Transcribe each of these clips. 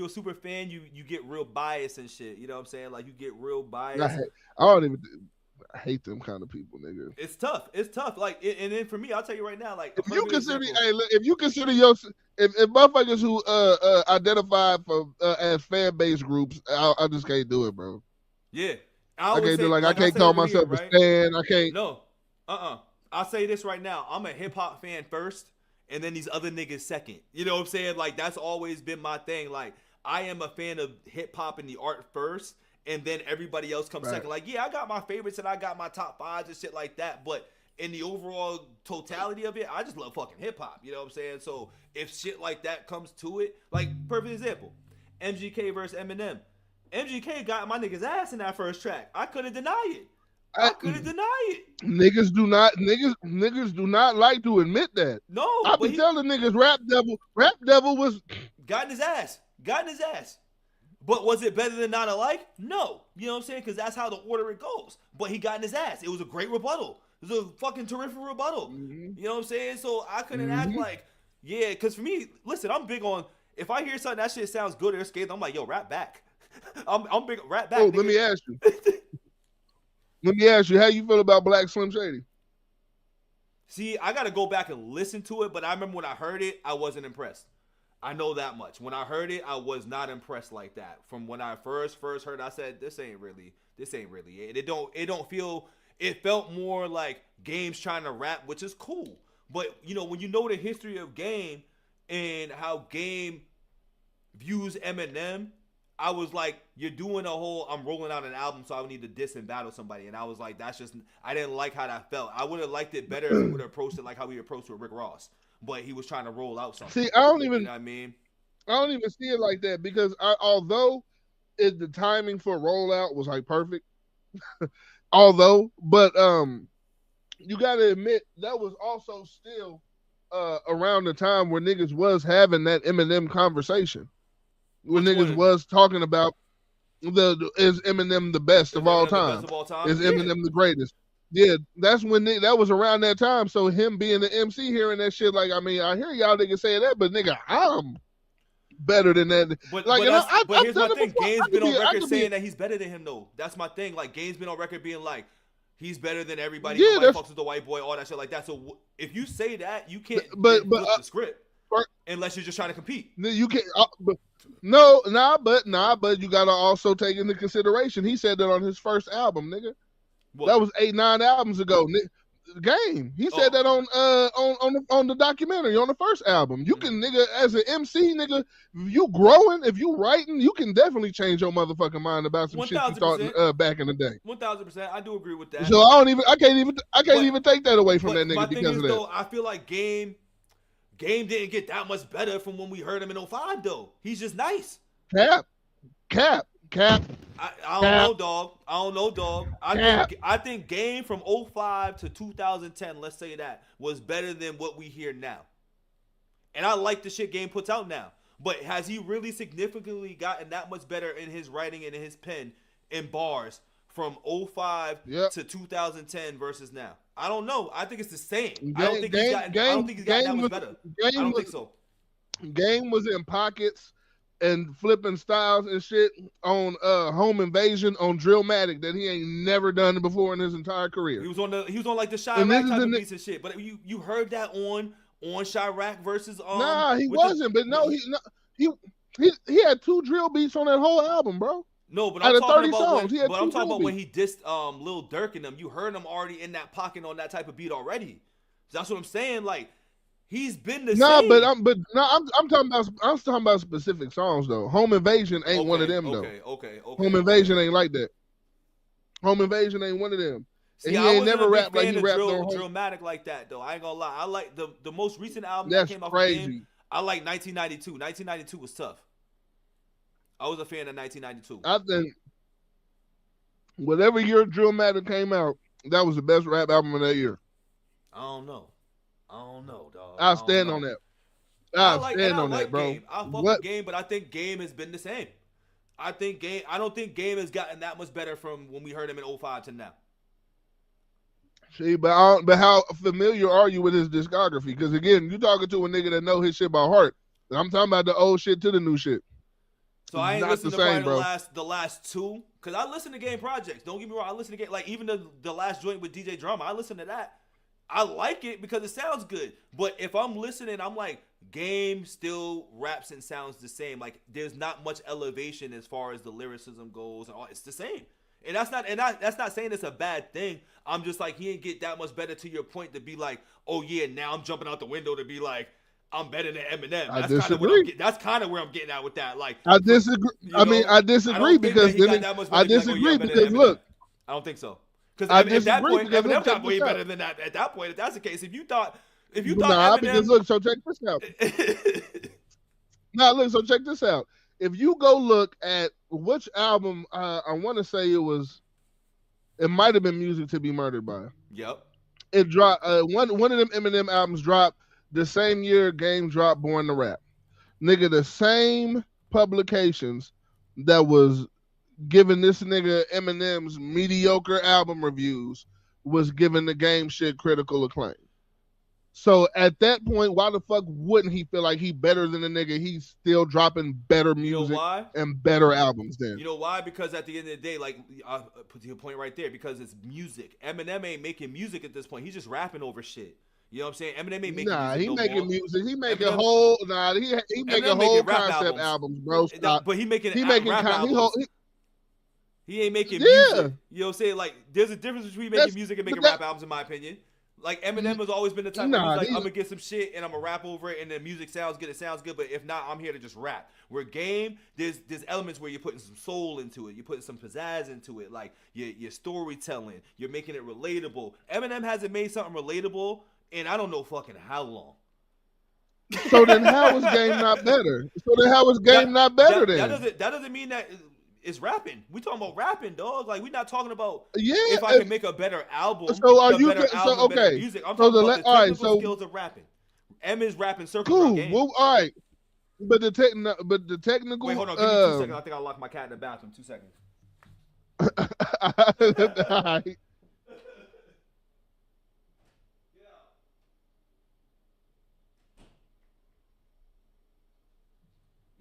a super fan, you get real biased and shit. You know what I'm saying? Like you get real I, biased. hate, I don't even. I hate them kind of people, nigga. It's tough. It's tough. Like, and then for me, I'll tell you right now, like a If you perfect consider, example. hey, look, if you consider your, if motherfuckers who identify for as fan base groups, I just can't do it, bro. Yeah, I I always can't do say, like I like I can't say call over here, myself a right? stan. I can't. No, I'll say this right now. I'm a hip hop fan first, and then these other niggas second. You know what I'm saying? Like that's always been my thing. Like I am a fan of hip hop and the art first, and then everybody else comes Right. second. Like yeah, I got my favorites and I got my top fives and shit like that, but in the overall totality of it, I just love fucking hip hop. You know what I'm saying? So if shit like that comes to it, like perfect example, MGK versus Eminem. MGK got my nigga's ass in that first track. I couldn't deny it. I, I couldn't deny it. niggas do not like to admit that. No, I but be he telling niggas rap devil was got in his ass. Got in his ass. But was it better than Not Alike? No. You know what I'm saying? Because that's how the order it goes. But he got in his ass. It was a great rebuttal. It was a fucking terrific rebuttal. mm-hmm. You know what I'm saying? So I couldn't act Mm-hmm. like, yeah, because for me, listen, I'm big on, if I hear something that shit sounds good or scared, I'm like, yo, rap back. I'm big, rap back, Oh, nigga. let me ask you, how you feel about Black Slim Shady? See, I got to go back and listen to it, but I remember when I heard it, I wasn't impressed. I know that much. When I heard it, I was not impressed like that. From when I first heard it, I said, this ain't really it. It don't feel, it felt more like Game's trying to rap, which is cool. But, you know, when you know the history of Game and how Game views Eminem, I was like, you're doing a whole, I'm rolling out an album, so I would need to diss and battle somebody. And I was like, that's just, I didn't like how that felt. I would have liked it better if he would have approached it like how he approached with Rick Ross. But he was trying to roll out something. See, You know what I mean? I don't even see it like that because although the timing for rollout was like perfect, but you gotta admit that was also still around the time where niggas was having that Eminem conversation. When Which niggas one? was talking about is Eminem the best Is of all Eminem the best time? of all time? Is Yeah. Eminem the greatest? Yeah, that's when that was around that time. So him being the MC hearing that shit, like I mean, I hear y'all niggas saying that, but nigga, I'm better than that. Like, and But I've here's my done it thing. before. Game's been on I record could be, saying that he's better than him though. That's my thing. Like Game's been on record being like, he's better than everybody. yeah, Nobody that's fucks with the white boy. All that shit like that. So if you say that, you can't but then flip the script uh, unless you're just trying to compete. you can't. But, no, but you gotta also take into consideration. He said that on his first album, nigga. That What? was 8-9 albums ago. Game. He said Oh, that on the documentary on the first album. You can nigga as an MC nigga, if you growing, if you writing, you can definitely change your motherfucking mind about some shit you thought 1,000%. back in the day. 1,000%. I do agree with that. So I can't even take that away from that But my nigga thing because is of that. though, I feel like Game didn't get that much better from when we heard him in '05 though. He's just nice. Cap. I don't know, dog. I don't know, dog. Cap. I think Game from '05 to 2010, let's say that, was better than what we hear now. And I like the shit Game puts out now. But has he really significantly gotten that much better in his writing and in his pen in bars from '05 Yep. to 2010 versus now? I don't know. I think it's the same. I Game, don't think he's gotten that much better. I don't think so. Game was in pockets and flipping styles and shit on Home Invasion on Drillmatic that he ain't never done before in his entire career. He was on like the And this Chirac is type the of beats and shit. But you heard that on Chirac versus Nah, he with wasn't. But no, he had 2 drill beats on that whole album, bro. No, but Out I'm of talking 30 about songs, he had but 2 I'm talking drill about when beats. he dissed Lil Durk and them. You heard him already in that pocket on that type of beat already. That's what I'm saying. Like he's been the Nah, same. I'm talking about specific songs though. Home Invasion ain't one of them though. Okay. Home Invasion ain't like that. Home Invasion ain't one of them. See, And he I ain't wasn't never a big rapped like fan he of rapped on Home. Drillmatic like that though. I ain't gonna lie. I like the most recent album that That's came out from crazy. Game. I like 1992. 1992 was tough. I was a fan of 1992. I think whatever year Drillmatic came out, that was the best rap album of that year. I don't know, dog. I'll I don't stand on know. that. I I'll like stand on that, bro. Game. I fuck What? with Game, but I think Game has been the same. I don't think Game has gotten that much better from when we heard him in '05 to now. See, but how familiar are you with his discography? Because again, you talking to a nigga that know his shit by heart. I'm talking about the old shit to the new shit. So I ain't Not the listened to same, probably bro. the last two. Cause I listen to Game Projects. Don't get me wrong. I listen to Game, like even the last joint with DJ Drama. I listen to that. I like it because it sounds good. But if I'm listening, I'm like, Game still raps and sounds the same. Like there's not much elevation as far as the lyricism goes. And all. It's the same. And that's not saying it's a bad thing. I'm just like, he ain't get that much better to your point to be like, oh yeah, now I'm jumping out the window to be like, I'm better than Eminem. I That's kind of what I'm disagree. getting. That's kind of where I'm getting at with that. Like, I disagree. you know, I I disagree don't think that because he got that much better I to be like, oh yeah, disagree I'm better than because Eminem. look, I don't think so. Because I at that disagree point, because look, Eminem check got way this out. better than that. At that point, if that's the case, if you thought Nah, because Eminem, look, so check this out. Nah, look, so check this out. If you go look at which album, I want to say it might have been Music to Be Murdered By. Yep. It dropped. One of them Eminem albums dropped the same year Game dropped Born to Rap. Nigga, the same publications that was giving this nigga Eminem's mediocre album reviews was giving the Game shit critical acclaim. So at that point, why the fuck wouldn't he feel like he better than the nigga? He's still dropping better music why? and better albums then. You know why? Because at the end of the day, like I put your point right there, because it's music. Eminem ain't making music at this point. He's just rapping over shit. You know what I'm saying? Eminem ain't making music he no making more. music. He making Eminem, he making whole concept albums, bro. Stop. But he making making rap albums. He ain't making music. You know what I'm saying? Like, there's a difference between making music and making rap albums, in my opinion. Like, Eminem has always been the type where he's like, I'm gonna get some shit and I'm gonna rap over it, and the music sounds good, it sounds good, but if not, I'm here to just rap. Where Game, there's elements where you're putting some soul into it, you're putting some pizzazz into it, like your storytelling, you're making it relatable. Eminem hasn't made something relatable in I don't know fucking how long. So then how is Game not better? That doesn't mean that it's rapping. We talking about rapping, dog. Like, we not talking about if I can make a better album. So are you better music? I'm talking about the technical skills of rapping. M is rapping circles around Game. Well, all right. But the technical. Wait, hold on. Give me 2 seconds. I think I locked my cat in the bathroom. 2 seconds. All right.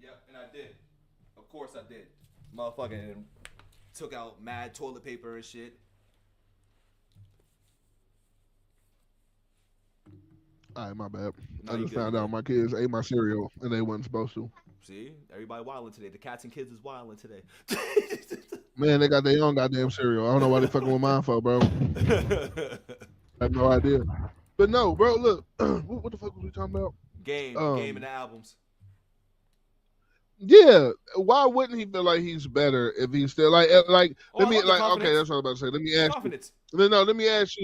Yep, and I did. Of course I did. Motherfucking took out mad toilet paper and shit. All right, my bad. No, I just found out my kids ate my cereal and they wasn't supposed to. See, everybody wilding today. The cats and kids is wilding today. Man, they got their own goddamn cereal. I don't know why they fucking with mine for, bro. I have no idea. But no, bro, look. What the fuck was we talking about? Game and the albums. Yeah, why wouldn't he feel like he's better if he's still like okay, that's what I'm about to say. Let me ask confidence. You. No, let me ask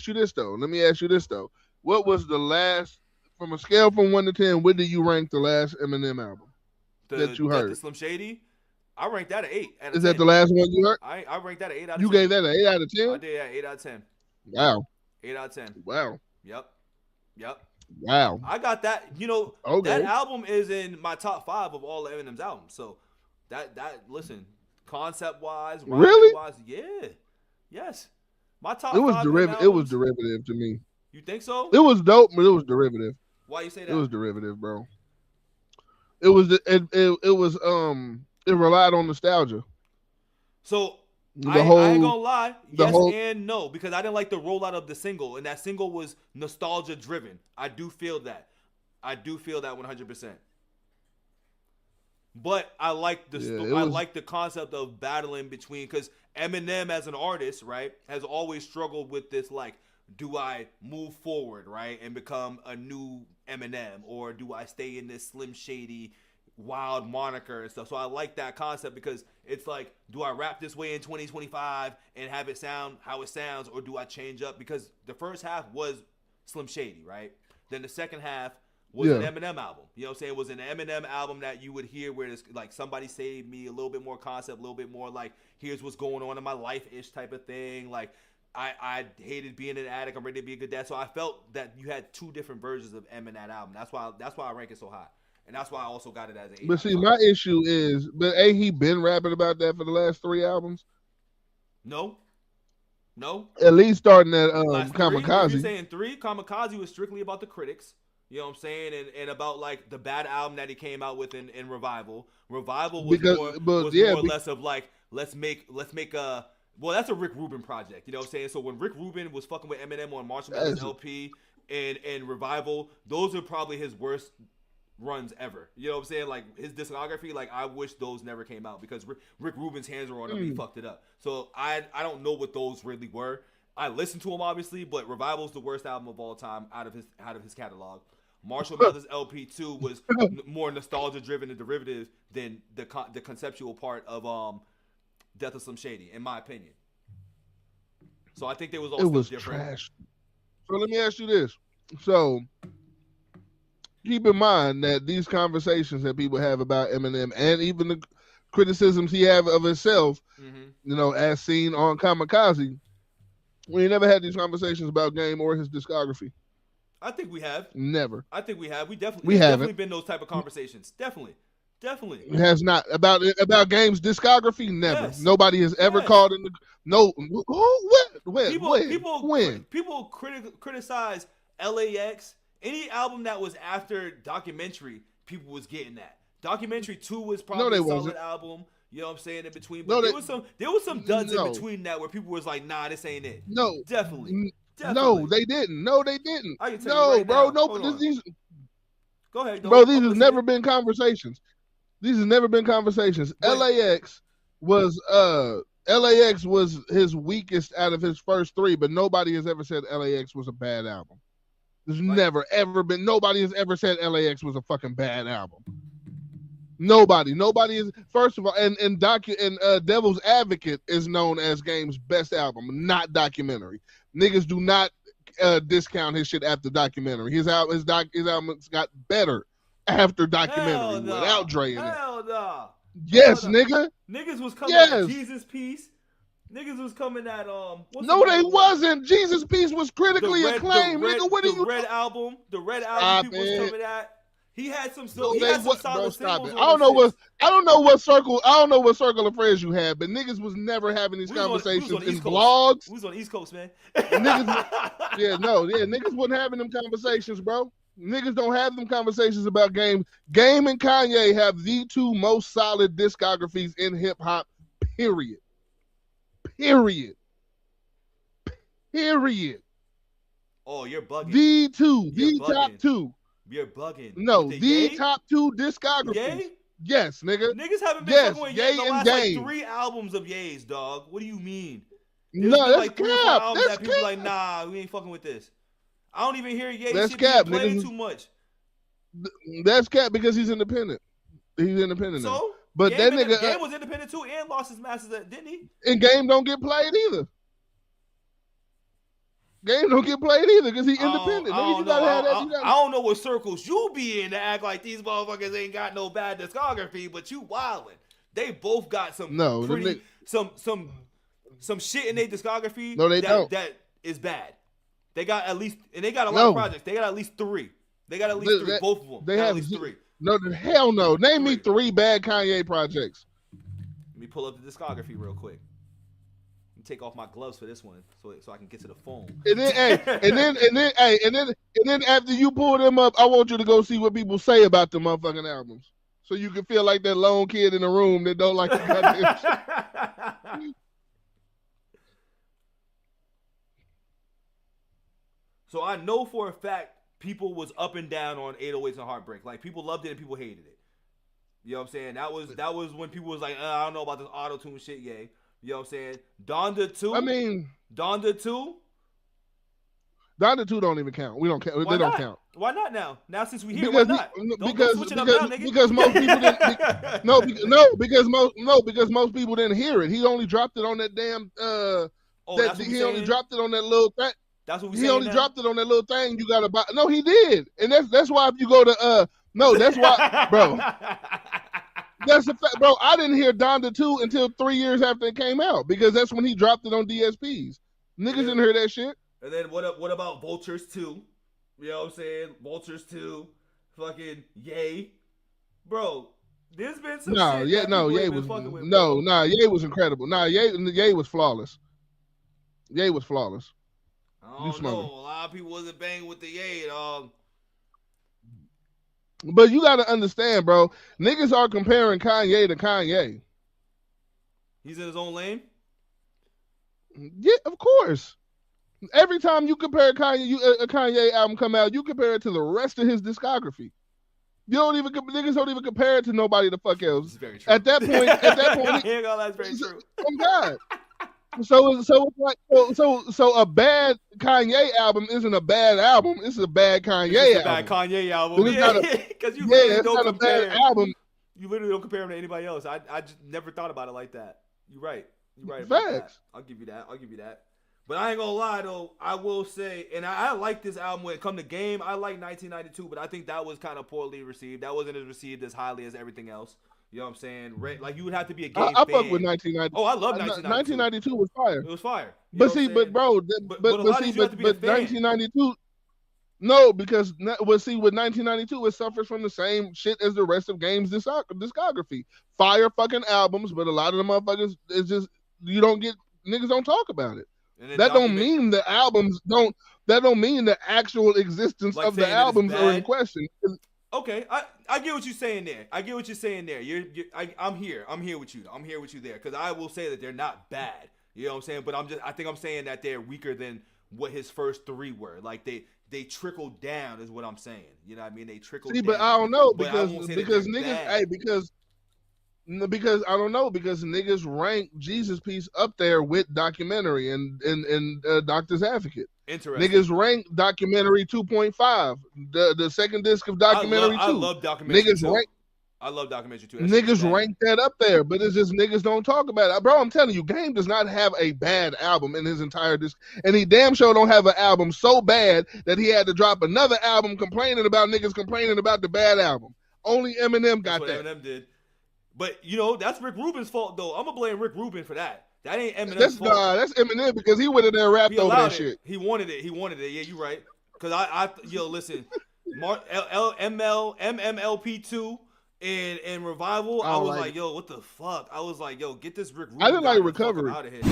you this though. What was the last, from a scale from 1 to 10, where did you rank the last Eminem album that you heard? The Slim Shady? I ranked that an 8 out of 10. Is that the last one you heard? I ranked that an 8 out of 10. You gave that an 8 out of 10? I did, yeah, 8 out of 10. Wow. 8 out of 10. Wow. Yep. Wow. I got that. You know, that album is in my top 5 of all of Eminem's albums. So that listen, concept wise, really? Wise, yeah. Yes. My top It was 5 derivative. It was derivative to me. You think so? It was dope, but it was derivative. Why you say that? It was derivative, bro. It relied on nostalgia. So I ain't gonna lie, and no, because I didn't like the rollout of the single, and that single was nostalgia driven. I do feel that 100%. But I like the concept of battling between, because Eminem as an artist, right, has always struggled with this, like, do I move forward, right, and become a new Eminem, or do I stay in this Slim Shady wild moniker and stuff? So I like that concept, because it's like, do I rap this way in 2025 and have it sound how it sounds, or do I change up? Because the first half was Slim Shady, right? Then the second half was an Eminem album. You know what I'm saying? It was an Eminem album that you would hear where it's like, somebody saved me, a little bit more concept, a little bit more like, here's what's going on in my life-ish type of thing. Like, I hated being an addict, I'm ready to be a good dad. So I felt that you had 2 different versions of M in that album. That's why I rank it so high. And that's why I also got it as an 8. But see, my issue is, but ain't he been rapping about that for the last 3 albums? No. At least starting at Kamikaze. If you're saying 3, Kamikaze was strictly about the critics. You know what I'm saying? And about like the bad album that he came out with in Revival. Revival was because more but was yeah, more or less of like let's make a well, that's a Rick Rubin project. You know what I'm saying? So when Rick Rubin was fucking with Eminem on Marshall Mathers LP and Revival, those are probably his worst runs ever. You know what I'm saying? Like his discography, like I wish those never came out because Rick Rubin's hands were on them and he fucked it up. So I don't know what those really were. I listened to them obviously, but Revival's the worst album of all time out of his catalog. Marshall Mathers LP2 was more nostalgia driven and derivative than the conceptual part of Death of Slim Shady, in my opinion. So I think they was all it was different. trash. So let me ask you this. So keep in mind that these conversations that people have about Eminem and even the criticisms he have of himself, as seen on Kamikaze, we never had these conversations about Game or his discography. I think we have. Never. I think we have. Definitely been those type of conversations. Definitely. It has not about Game's discography. Never. Yes. Nobody has ever called in the no. People criticize LAX. Any album that was after Documentary, people was getting that. Documentary 2 was probably a solid album. You know what I'm saying? In between, but there was some duds in between that where people was like, nah, this ain't it. No, definitely. No, they didn't. No, they didn't. I can tell you right bro. now. No, these. Go ahead, bro. These have never been conversations. These have never been conversations. LAX was his weakest out of his first 3, but nobody has ever said LAX was a bad album. There's never ever been. Nobody has ever said LAX was a fucking bad album. Nobody is. First of all, and Devil's Advocate is known as Game's best album, not Documentary. Niggas do not discount his shit after Documentary. His albums got better after Documentary without Dre in it. Hell no. Yes, nigga. Niggas was coming at Jesus Piece. Niggas was coming at no, they wasn't. Jesus Piece was critically acclaimed. Nigga, what are you? The Red album people was coming at. He had some solid singles. I don't know what circle of friends you had, but niggas was never having these conversations in vlogs. We was on East Coast, man. Niggas wasn't having them conversations, bro. Niggas don't have them conversations about Game. Game and Kanye have the 2 most solid discographies in hip hop. Period. Oh, you're bugging. The top 2. You're bugging. No, the top 2 discographies. Ye? Yes, nigga. Niggas haven't been fucking with Ye the last like 3 albums of Ye's, dog. What do you mean? That's cap. That's people like, nah, we ain't fucking with this. I don't even hear Ye shit being played too much. That's cap because he's independent. He's independent so, now. But Game that nigga Game was independent too and lost his masters, didn't he? And Game don't get played either. Game don't get played either because he independent. I don't know what circles you be in to act like these motherfuckers ain't got no bad discography, but you wildin'. They both got some some shit in their discography that is bad. They got at least, and they got a lot of projects. They got at least 3. They got at least 3. Both of them. They have at least 3. No, hell no. Name me 3 bad Kanye projects. Let me pull up the discography real quick. Take off my gloves for this one, so I can get to the phone. And then after you pull them up, I want you to go see what people say about the motherfucking albums, so you can feel like that lone kid in the room that don't like the goddamn shit. So I know for a fact people was up and down on 808s and Heartbreak. Like people loved it and people hated it. You know what I'm saying? That was when people was like, I don't know about this auto-tune shit, yay. You know what I'm saying? Donda 2? I mean... Donda 2? Donda 2 don't even count. We don't count. They don't count. Why not now? Now since we here, why not? Don't switch it up now, nigga. Because most people didn't... because most people didn't hear it. He only dropped it on that damn... he only dropped it on that little thing. That's what we He only dropped it on that little thing you gotta buy. No, he did. And that's why if you go to... No, that's why... Bro... That's a fact, bro. I didn't hear Donda 2 until 3 years after it came out because that's when he dropped it on DSPs. Niggas didn't hear that shit. And then what about Vultures 2? You know what I'm saying? Vultures 2, fucking Ye, bro. There's been some shit. Ye was incredible. Ye was flawless. Ye was flawless. I don't know. A lot of people wasn't banging with the Ye, dog. But you got to understand, bro. Niggas are comparing Kanye to Kanye. He's in his own lane. Yeah, of course. Every time you compare Kanye, a Kanye album come out, you compare it to the rest of his discography. You don't even niggas don't even compare it to nobody the fuck else. It's very true. At that point, that's very true. Oh God. So it's like so a bad Kanye album isn't a bad album. It's a bad Kanye album. Bad Kanye album. Because you literally don't compare. Album. You literally don't compare him to anybody else. I just never thought about it like that. You're right. Facts. I'll give you that. But I ain't gonna lie though. I will say, and I like this album when it come to Game. I like 1992, but I think that was kind of poorly received. That wasn't as received as highly as everything else. You know what I'm saying? Like you would have to be a Game fan. I fuck with 1992. Oh, I love 1992. 1992 was fire. It was fire. But see, but bro, but 1992. No, because with 1992, it suffers from the same shit as the rest of Game's discography. Fire fucking albums, but a lot of the motherfuckers is just niggas don't talk about it. That don't mean the albums don't. That don't mean the actual existence of the albums are in question. Okay, I get what you're saying there. I'm here with you. I'm here with you there because I will say that they're not bad. You know what I'm saying? But I think I'm saying that they're weaker than what his first three were. Like they trickled down is what I'm saying. You know what I mean? They trickled down. But I don't know because niggas because I don't know because niggas rank Jesus Piece up there with Documentary and Doctor's Advocate. Interesting. Niggas rank Documentary 2.5, the second disc of Documentary 2. I love Documentary 2. I love Documentary 2. Niggas rank that up there, but it's just niggas don't talk about it. Bro, I'm telling you, Game does not have a bad album in his entire disc. And he damn sure don't have an album so bad that he had to drop another album complaining about niggas complaining about the bad album. Only Eminem got that. Eminem did. But, that's Rick Rubin's fault, though. I'm going to blame Rick Rubin for that. That ain't Eminem's fault. That's Eminem because he went in there and rapped over that shit. He wanted it. Yeah, you're right. Because listen, MMLP2 and Revival, I was like, yo, what the fuck? I was like, yo, get this Rick Rubin. I didn't like Recovery. Out of here.